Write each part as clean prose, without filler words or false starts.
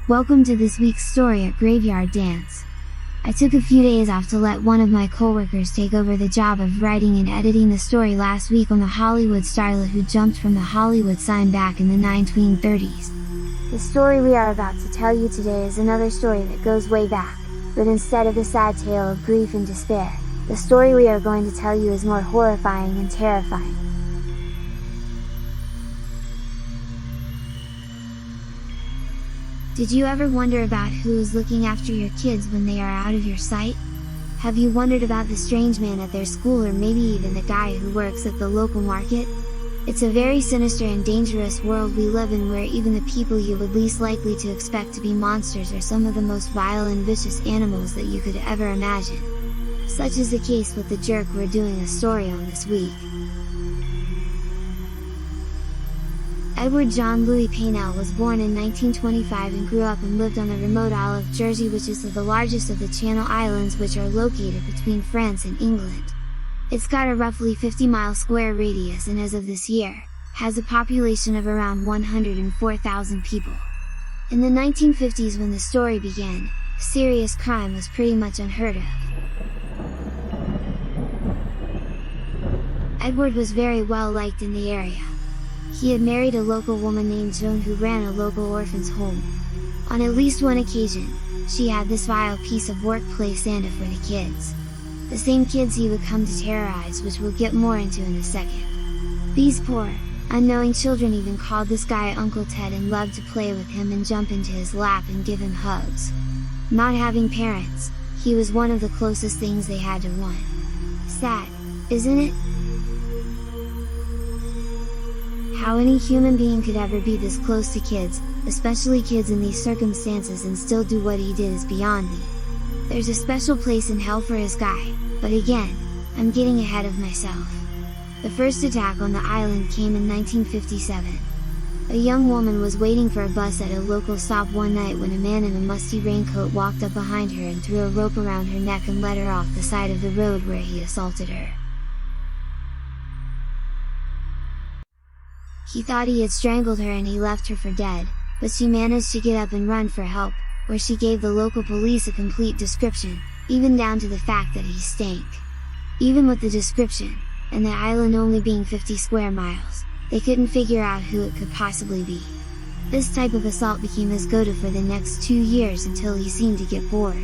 Welcome to this week's story at Graveyard Dance. I took a few days off to let one of my coworkers take over the job of writing and editing the story last week on the Hollywood starlet who jumped from the Hollywood sign back in the 1930s. The story we are about to tell you today is another story that goes way back, but instead of a sad tale of grief and despair, the story we are going to tell you is more horrifying and terrifying. Did you ever wonder about who is looking after your kids when they are out of your sight? Have you wondered about the strange man at their school, or maybe even the guy who works at the local market? It's a very sinister and dangerous world we live in, where even the people you would least likely to expect to be monsters are some of the most vile and vicious animals that you could ever imagine. Such is the case with the jerk we're doing a story on this week. Edward John Louis Paynell was born in 1925 and grew up and lived on the remote Isle of Jersey, which is the largest of the Channel Islands, which are located between France and England. It's got a roughly 50-mile square radius and as of this year, has a population of around 104,000 people. In the 1950s, when the story began, serious crime was pretty much unheard of. Edward was very well liked in the area. He had married a local woman named Joan who ran a local orphan's home. On at least one occasion, she had this vile piece of work play Santa for the kids. The same kids he would come to terrorize, which we'll get more into in a second. These poor, unknowing children even called this guy Uncle Ted and loved to play with him and jump into his lap and give him hugs. Not having parents, he was one of the closest things they had to one. Sad, isn't it? How any human being could ever be this close to kids, especially kids in these circumstances, and still do what he did is beyond me. There's a special place in hell for his guy, but again, I'm getting ahead of myself. The first attack on the island came in 1957. A young woman was waiting for a bus at a local stop one night when a man in a musty raincoat walked up behind her and threw a rope around her neck and led her off the side of the road, where he assaulted her. He thought he had strangled her and he left her for dead, but she managed to get up and run for help, where she gave the local police a complete description, even down to the fact that he stank. Even with the description, and the island only being 50 square miles, they couldn't figure out who it could possibly be. This type of assault became his go-to for the next 2 years until he seemed to get bored.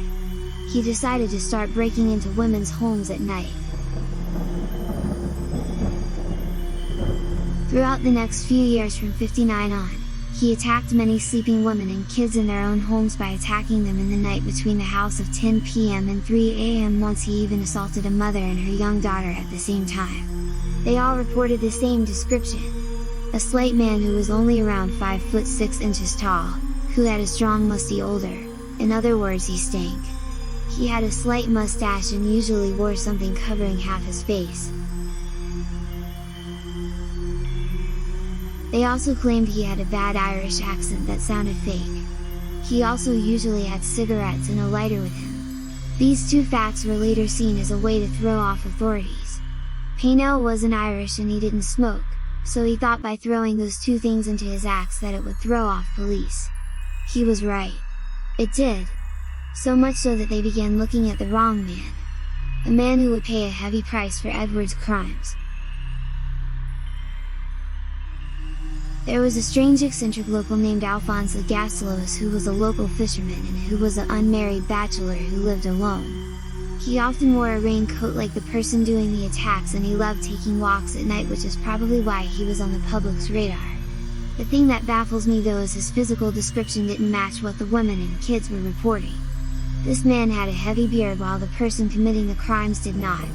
He decided to start breaking into women's homes at night. Throughout the next few years from 59 on, he attacked many sleeping women and kids in their own homes by attacking them in the night between the hours of 10 p.m. and 3 a.m. Once he even assaulted a mother and her young daughter at the same time. They all reported the same description. A slight man who was only around 5 foot 6 inches tall, who had a strong musty odor, in other words he stank. He had a slight mustache and usually wore something covering half his face. They also claimed he had a bad Irish accent that sounded fake. He also usually had cigarettes and a lighter with him. These two facts were later seen as a way to throw off authorities. Paynell wasn't Irish and he didn't smoke, so he thought by throwing those two things into his acts that it would throw off police. He was right. It did. So much so that they began looking at the wrong man. A man who would pay a heavy price for Edward's crimes. There was a strange eccentric local named Alphonse Gasselos who was a local fisherman and who was an unmarried bachelor who lived alone. He often wore a raincoat like the person doing the attacks, and he loved taking walks at night, which is probably why he was on the public's radar. The thing that baffles me though is his physical description didn't match what the women and kids were reporting. This man had a heavy beard while the person committing the crimes did not.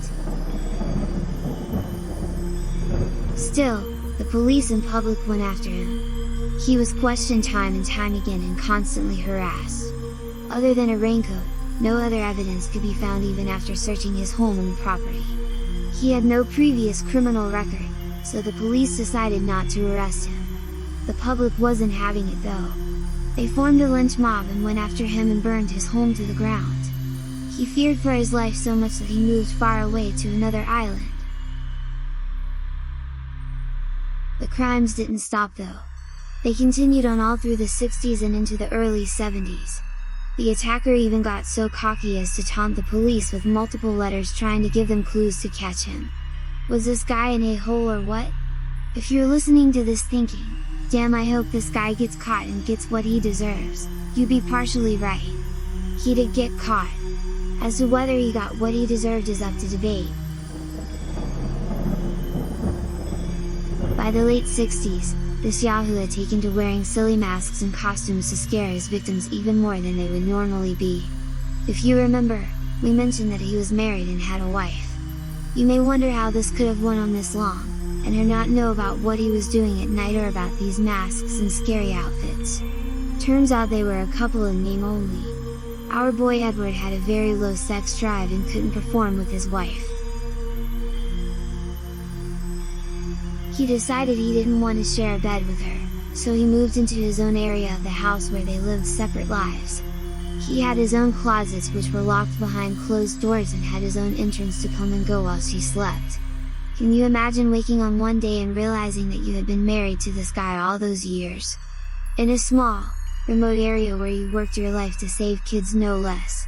Still, the police and public went after him. He was questioned time and time again and constantly harassed. Other than a raincoat, no other evidence could be found even after searching his home and property. He had no previous criminal record, so the police decided not to arrest him. The public wasn't having it though. They formed a lynch mob and went after him and burned his home to the ground. He feared for his life so much that he moved far away to another island. The crimes didn't stop though. They continued on all through the 60s and into the early 70s. The attacker even got so cocky as to taunt the police with multiple letters trying to give them clues to catch him. Was this guy an a-hole or what? If you're listening to this thinking, damn, I hope this guy gets caught and gets what he deserves, you'd be partially right. He did get caught. As to whether he got what he deserved is up to debate. By the late 60s, this yahoo had taken to wearing silly masks and costumes to scare his victims even more than they would normally be. If you remember, we mentioned that he was married and had a wife. You may wonder how this could have went on this long, and her not know about what he was doing at night or about these masks and scary outfits. Turns out they were a couple in name only. Our boy Edward had a very low sex drive and couldn't perform with his wife. He decided he didn't want to share a bed with her, so he moved into his own area of the house where they lived separate lives. He had his own closets which were locked behind closed doors and had his own entrance to come and go while she slept. Can you imagine waking on one day and realizing that you had been married to this guy all those years? In a small, remote area where you worked your life to save kids no less.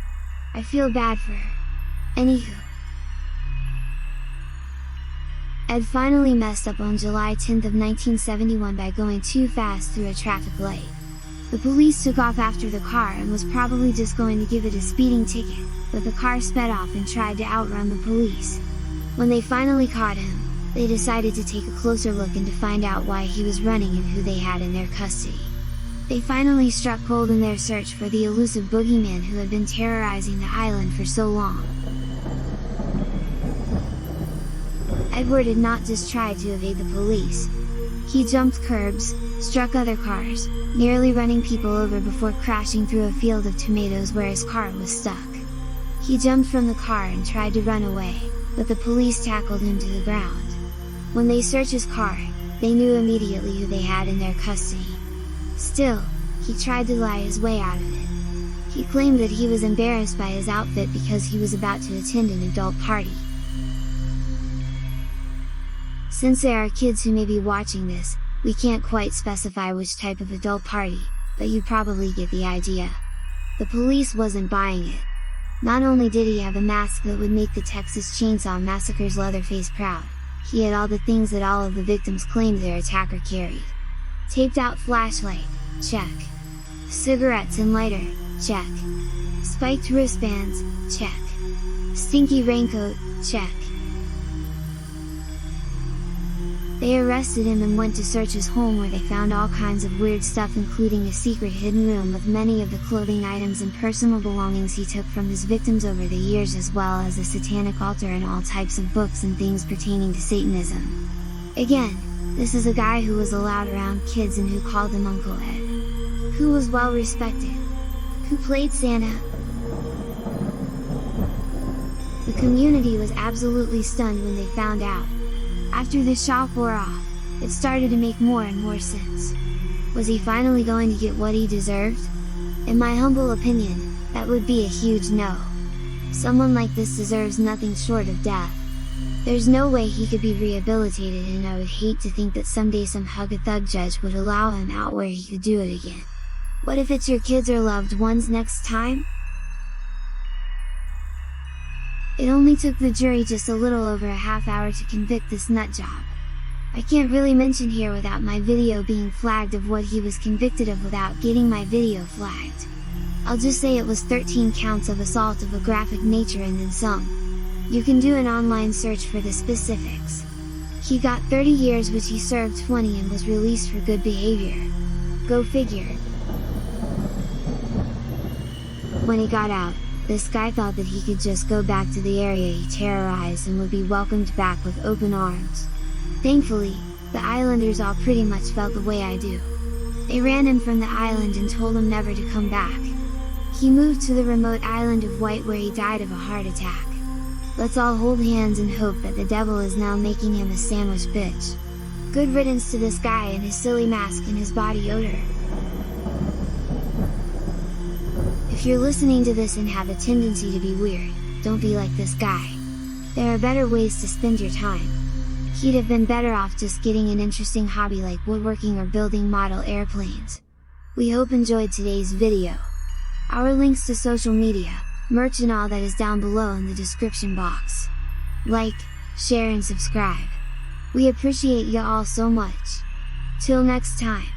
I feel bad for her. Anywho. Ed finally messed up on July 10th of 1971 by going too fast through a traffic light. The police took off after the car and was probably just going to give it a speeding ticket, but the car sped off and tried to outrun the police. When they finally caught him, they decided to take a closer look and to find out why he was running and who they had in their custody. They finally struck gold in their search for the elusive boogeyman who had been terrorizing the island for so long. Edward had not just tried to evade the police. He jumped curbs, struck other cars, nearly running people over before crashing through a field of tomatoes where his car was stuck. He jumped from the car and tried to run away, but the police tackled him to the ground. When they searched his car, they knew immediately who they had in their custody. Still, he tried to lie his way out of it. He claimed that he was embarrassed by his outfit because he was about to attend an adult party. Since there are kids who may be watching this, we can't quite specify which type of adult party, but you probably get the idea. The police wasn't buying it. Not only did he have a mask that would make the Texas Chainsaw Massacre's Leatherface proud, he had all the things that all of the victims claimed their attacker carried. Taped out flashlight, check. Cigarettes and lighter, check. Spiked wristbands, check. Stinky raincoat, check. They arrested him and went to search his home where they found all kinds of weird stuff, including a secret hidden room with many of the clothing items and personal belongings he took from his victims over the years, as well as a satanic altar and all types of books and things pertaining to Satanism. Again, this is a guy who was allowed around kids and who called them Uncle Ed. Who was well respected. Who played Santa. The community was absolutely stunned when they found out. After the shock wore off, it started to make more and more sense. Was he finally going to get what he deserved? In my humble opinion, that would be a huge no. Someone like this deserves nothing short of death. There's no way he could be rehabilitated, and I would hate to think that someday some hug-a-thug judge would allow him out where he could do it again. What if it's your kids or loved ones next time? It only took the jury just a little over a half hour to convict this nutjob. I can't really mention here without my video being flagged of what he was convicted of without getting my video flagged. I'll just say it was 13 counts of assault of a graphic nature and then some. You can do an online search for the specifics. He got 30 years, which he served 20 and was released for good behavior. Go figure. When he got out, this guy thought that he could just go back to the area he terrorized and would be welcomed back with open arms. Thankfully, the islanders all pretty much felt the way I do. They ran him from the island and told him never to come back. He moved to the remote island of White where he died of a heart attack. Let's all hold hands and hope that the devil is now making him a sandwich bitch. Good riddance to this guy and his silly mask and his body odor. If you're listening to this and have a tendency to be weird, don't be like this guy. There are better ways to spend your time. He'd have been better off just getting an interesting hobby like woodworking or building model airplanes. We hope enjoyed today's video. Our links to social media, merch and all that is down below in the description box. Like, share and subscribe. We appreciate ya all so much. Till next time.